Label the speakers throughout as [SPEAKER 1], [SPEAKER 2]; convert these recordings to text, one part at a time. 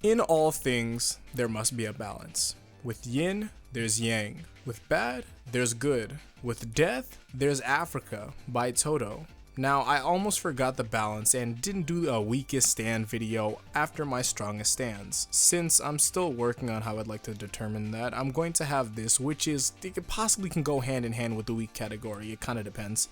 [SPEAKER 1] In all things, there must be a balance. With yin, there's yang. With bad, there's good. With death, there's Africa by Toto. Now, I almost forgot the balance and didn't do a weakest stand video after my strongest stands. Since I'm still working on how I'd like to determine that, I'm going to have this, which is, it possibly can go hand in hand with the weak category, it kind of depends.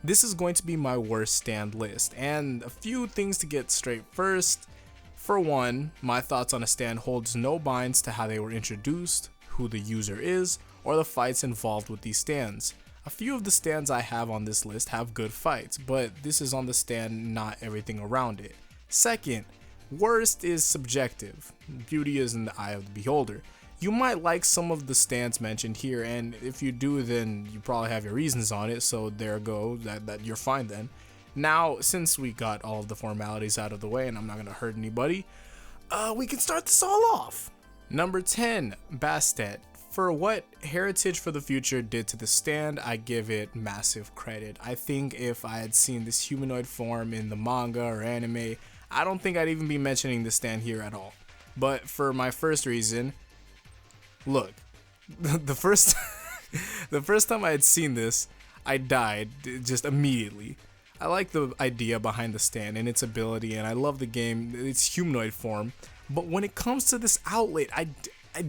[SPEAKER 1] This is going to be my worst stand list, and a few things to get straight first. For one, my thoughts on a stand holds no binds to how they were introduced, who the user is, or the fights involved with these stands. A few of the stands I have on this list have good fights, but this is on the stand, not everything around it. Second, worst is subjective. Beauty is in the eye of the beholder. You might like some of the stands mentioned here, and if you do, then you probably have your reasons on it, so there go, that you're fine then. Now, since we got all of the formalities out of the way and I'm not going to hurt anybody, we can start this all off. Number 10, Bastet. For what Heritage for the Future did to the stand, I give it massive credit. I think if I had seen this humanoid form in the manga or anime, I don't think I'd even be mentioning the stand here at all. But for my first reason, look, the first time I had seen this, I died just immediately. I like the idea behind the stand and its ability, and I love the game, its humanoid form, but when it comes to this outlet, I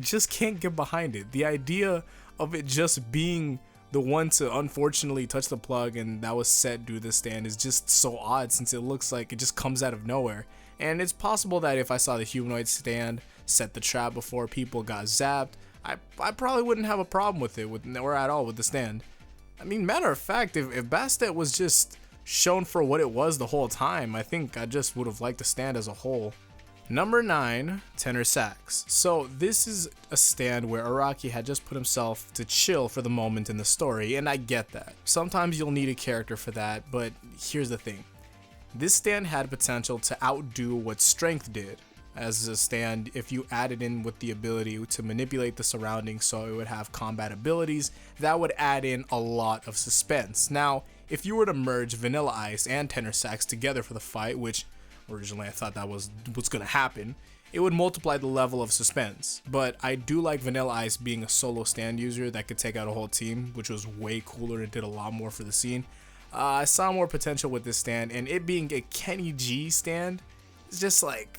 [SPEAKER 1] just can't get behind it. The idea of it just being the one to unfortunately touch the plug and that was set due to the stand is just so odd, since it looks like it just comes out of nowhere. And it's possible that if I saw the humanoid stand set the trap before people got zapped, I probably wouldn't have a problem with it, or at all with the stand. I mean, matter of fact, if Bastet was just shown for what it was the whole time, I think I just would have liked the stand as a whole. Number 9, tenor sax. So this is a stand where Araki had just put himself to chill for the moment in the story, and I get that. Sometimes you'll need a character for that, but here's the thing. This stand had potential to outdo what Strength did as a stand if you added in with the ability to manipulate the surroundings so it would have combat abilities. That would add in a lot of suspense. Now, if you were to merge Vanilla Ice and tenor sax together for the fight, which originally I thought that was what's gonna happen, it would multiply the level of suspense. But I do like Vanilla Ice being a solo stand user that could take out a whole team, which was way cooler and did a lot more for the scene. I saw more potential with this stand, and it being a Kenny G stand, it's just like,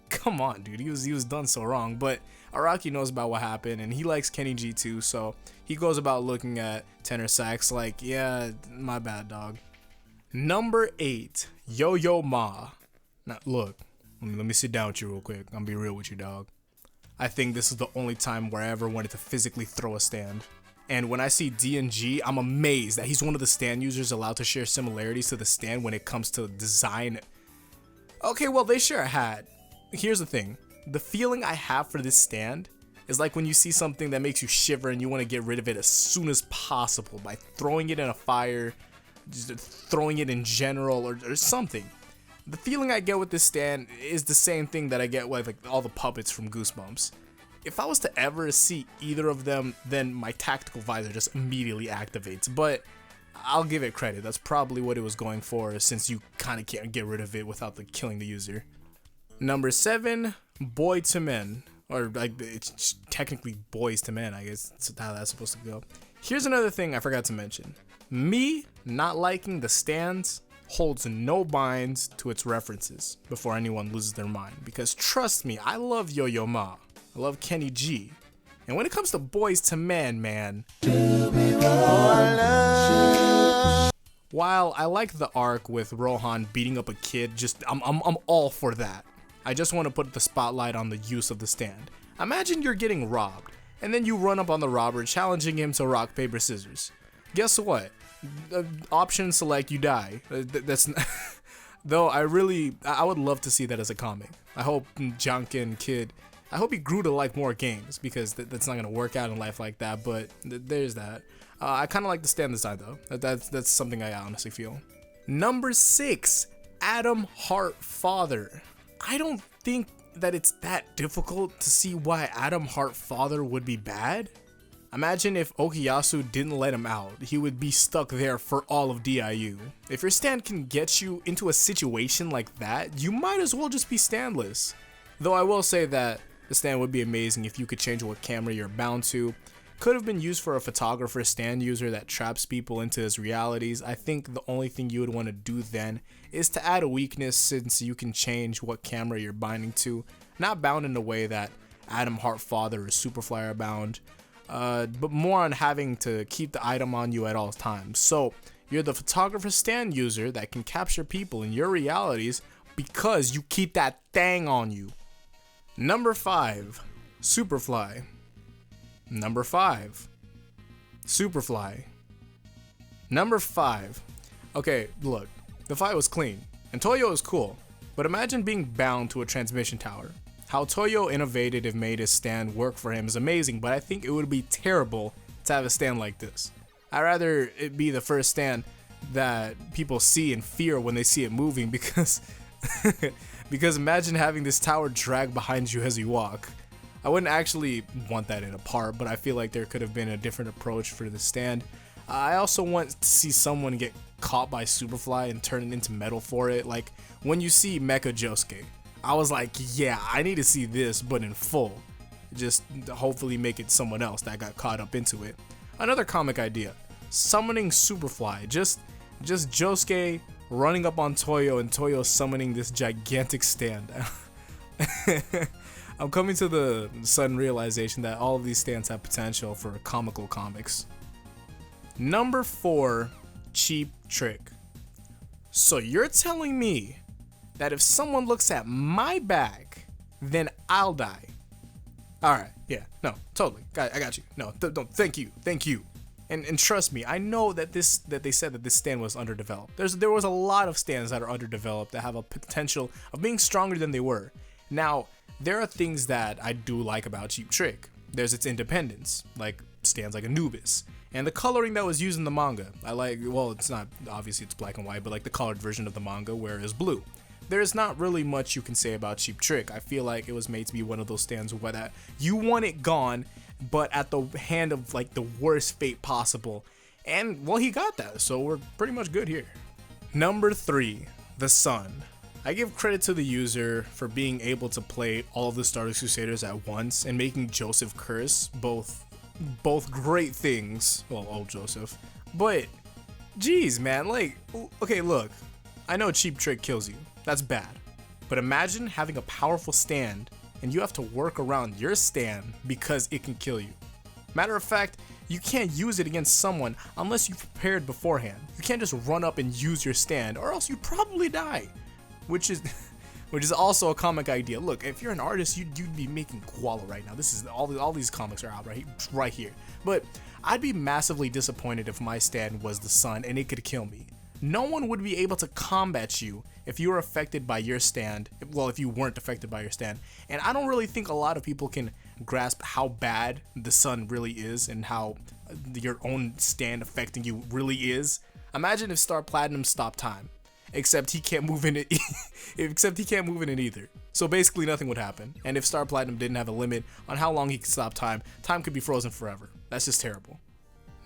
[SPEAKER 1] come on, dude, he was done so wrong. But Araki knows about what happened, and he likes Kenny G too, so he goes about looking at tenor sax like, yeah, my bad, dog. Number 8, Yo-Yo Ma. Now, look, let me sit down with you real quick. I'm gonna be real with you, dog. I think this is the only time where I ever wanted to physically throw a stand. And when I see DNG, I'm amazed that he's one of the stand users allowed to share similarities to the stand when it comes to design. Okay, well, they share a hat. Here's the thing. The feeling I have for this stand is like when you see something that makes you shiver and you want to get rid of it as soon as possible by throwing it in a fire, just throwing it in general, or something. The feeling I get with this stand is the same thing that I get with like all the puppets from Goosebumps. If I was to ever see either of them, then my tactical visor just immediately activates, but I'll give it credit. That's probably what it was going for, since you kind of can't get rid of it without killing the user. Number 7, Boy to Men, or like it's technically Boys to Men, I guess that's how that's supposed to go. Here's another thing I forgot to mention. Me not liking the stands holds no binds to its references before anyone loses their mind, because trust me, I love Yo-Yo Ma, I love Kenny G, and when it comes to Boys to Men, man, while I like the arc with Rohan beating up a kid, I'm all for that. I just want to put the spotlight on the use of the stand. Imagine you're getting robbed, and then you run up on the robber challenging him to rock, paper, scissors. Guess what? Option select, you die. That's though I would love to see that as a comic. I hope Junkin Kid, I hope he grew to like more games, because that's not gonna work out in life like that. But there's that. I kind of like the stand design though. That's something I honestly feel. Number 6, Adam Hart Father. I don't think that it's that difficult to see why Adam Hart Father would be bad. Imagine if Okuyasu didn't let him out, he would be stuck there for all of DIU. If your stand can get you into a situation like that, you might as well just be standless. Though I will say that the stand would be amazing if you could change what camera you're bound to. Could have been used for a photographer stand user that traps people into his realities. I think the only thing you would want to do then is to add a weakness, since you can change what camera you're binding to. Not bound in the way that Atom Heart Father or Superfly are bound, but more on having to keep the item on you at all times. So you're the photographer stand user that can capture people in your realities because you keep that thing on you. Number 5, Superfly. Number 5, Superfly. Number 5. Okay, look, the fight was clean, and Toyo is cool, but imagine being bound to a transmission tower. How Toyo innovated and made his stand work for him is amazing, but I think it would be terrible to have a stand like this. I'd rather it be the first stand that people see and fear when they see it moving, because because imagine having this tower drag behind you as you walk. I wouldn't actually want that in a part, but I feel like there could have been a different approach for the stand. I also want to see someone get caught by Superfly and turn it into metal for it. Like when you see Mecha Josuke, I was like, yeah, I need to see this, but in full. Just hopefully make it someone else that got caught up into it. Another comic idea, summoning Superfly. Just Josuke running up on Toyo and Toyo summoning this gigantic stand. I'm coming to the sudden realization that all of these stands have potential for comical comics. Number 4, Cheap Trick. So you're telling me that if someone looks at my back, then I'll die? Alright, yeah, no, totally, I got you. No, don't, thank you. And trust me, I know that they said that this stand was underdeveloped. There was a lot of stands that are underdeveloped that have a potential of being stronger than they were. Now, there are things that I do like about Cheap Trick. There's its independence, like stands like Anubis, and the coloring that was used in the manga. I like, well, it's not, obviously it's black and white, but like the colored version of the manga where it's blue. There's not really much you can say about Cheap Trick. I feel like it was made to be one of those stands where that you want it gone, but at the hand of like the worst fate possible. And well, he got that, so we're pretty much good here. Number 3, the Sun. I give credit to the user for being able to play all of the Stardust Crusaders at once and making Joseph curse, both great things. Well, old Joseph, but geez, man, like, okay, look, I know Cheap Trick kills you, that's bad, but imagine having a powerful stand and you have to work around your stand because it can kill you. Matter of fact, you can't use it against someone unless you've prepared beforehand. You can't just run up and use your stand, or else you'd probably die. Which is also a comic idea. Look, if you're an artist, you'd be making Koala right now. This is all these comics are out right here. But I'd be massively disappointed if my stand was the Sun and it could kill me. No one would be able to combat you if you were affected by your stand. Well, if you weren't affected by your stand. And I don't really think a lot of people can grasp how bad the Sun really is and how your own stand affecting you really is. Imagine if Star Platinum stopped time. Except he can't move in it. Except he can't move in it either. So basically nothing would happen. And if Star Platinum didn't have a limit on how long he could stop time, time could be frozen forever. That's just terrible.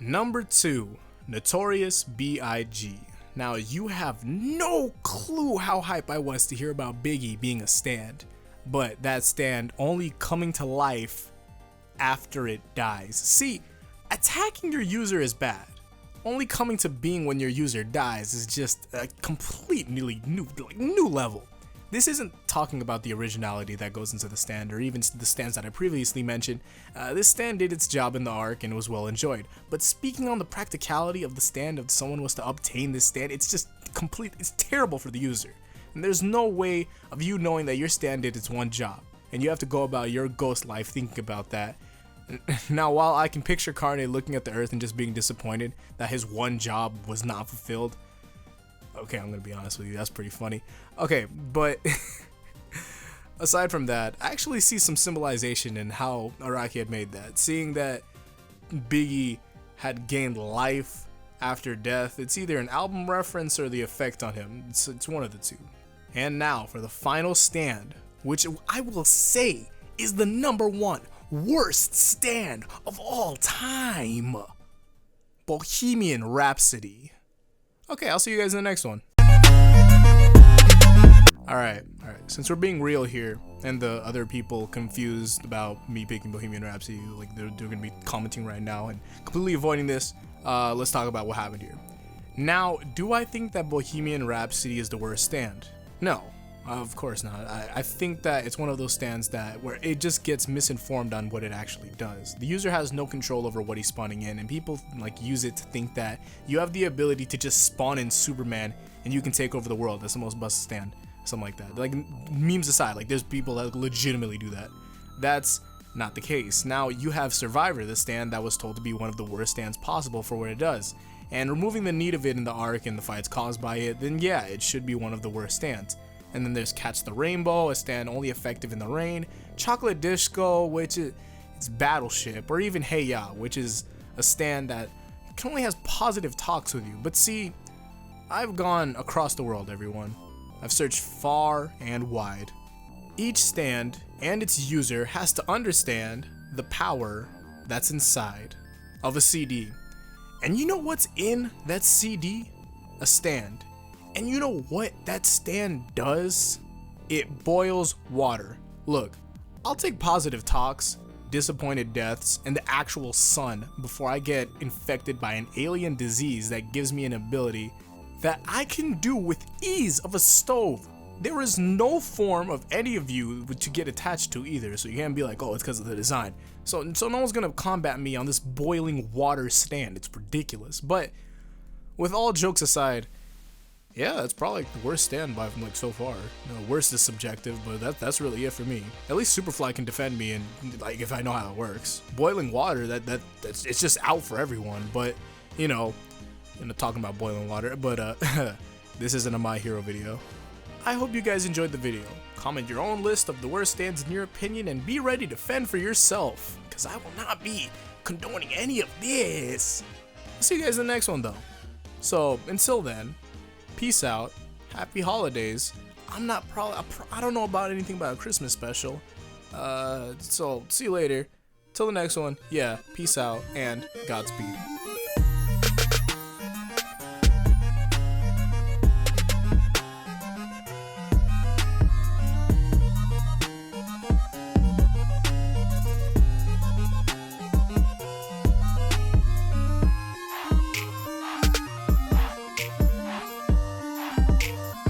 [SPEAKER 1] Number 2, Notorious B.I.G. Now you have no clue how hype I was to hear about Biggie being a stand, but that stand only coming to life after it dies. See, attacking your user is bad. Only coming to being when your user dies is just a completely new level. This isn't talking about the originality that goes into the stand or even the stands that I previously mentioned. This stand did its job in the arc and was well enjoyed. But speaking on the practicality of the stand, if someone was to obtain this stand, it's just it's terrible for the user. And there's no way of you knowing that your stand did its one job. And you have to go about your ghost life thinking about that. Now, while I can picture Carne looking at the earth and just being disappointed that his one job was not fulfilled, okay, I'm gonna be honest with you, that's pretty funny. Okay, but aside from that, I actually see some symbolization in how Araki had made that. Seeing that Biggie had gained life after death, it's either an album reference or the effect on him. It's one of the two. And now for the final stand, which I will say is the number 1 worst stand of all time. Bohemian Rhapsody. Okay, I'll see you guys in the next one. Alright, since we're being real here, and the other people confused about me picking Bohemian Rhapsody, like they're gonna be commenting right now and completely avoiding this, let's talk about what happened here. Now, do I think that Bohemian Rhapsody is the worst stand? No, of course not. I think that it's one of those stands that where it just gets misinformed on what it actually does. The user has no control over what he's spawning in, and people like use it to think that you have the ability to just spawn in Superman and you can take over the world. That's the most busted stand, something like that. Like, memes aside, like there's people that legitimately do that. That's not the case. Now you have Survivor, the stand that was told to be one of the worst stands possible for what it does. And removing the need of it in the arc and the fights caused by it, then yeah, it should be one of the worst stands. And then there's Catch the Rainbow, a stand only effective in the rain, Chocolate Disco, which is it's Battleship, or even Hey Ya, which is a stand that only has positive talks with you. But see, I've gone across the world, everyone. I've searched far and wide. Each stand and its user has to understand the power that's inside of a CD. And you know what's in that CD? A stand. And you know what that stand does? It boils water. Look, I'll take positive talks, disappointed deaths, and the actual sun before I get infected by an alien disease that gives me an ability that I can do with ease of a stove. There is no form of any of you to get attached to either, so you can't be like, oh, it's because of the design. So no one's gonna combat me on this boiling water stand. It's ridiculous. But with all jokes aside, yeah, that's probably like the worst stand by from like so far. You know, worst is subjective, but that's really it for me. At least Superfly can defend me, and like if I know how it works. Boiling water, that's it's just out for everyone. But you know, I'm not talking about boiling water. But this isn't a My Hero video. I hope you guys enjoyed the video. Comment your own list of the worst stands in your opinion and be ready to fend for yourself, because I will not be condoning any of this. I'll see you guys in the next one though. So until then, peace out, happy holidays. I don't know about anything about a Christmas special. So see you later. Till the next one, yeah, peace out and Godspeed.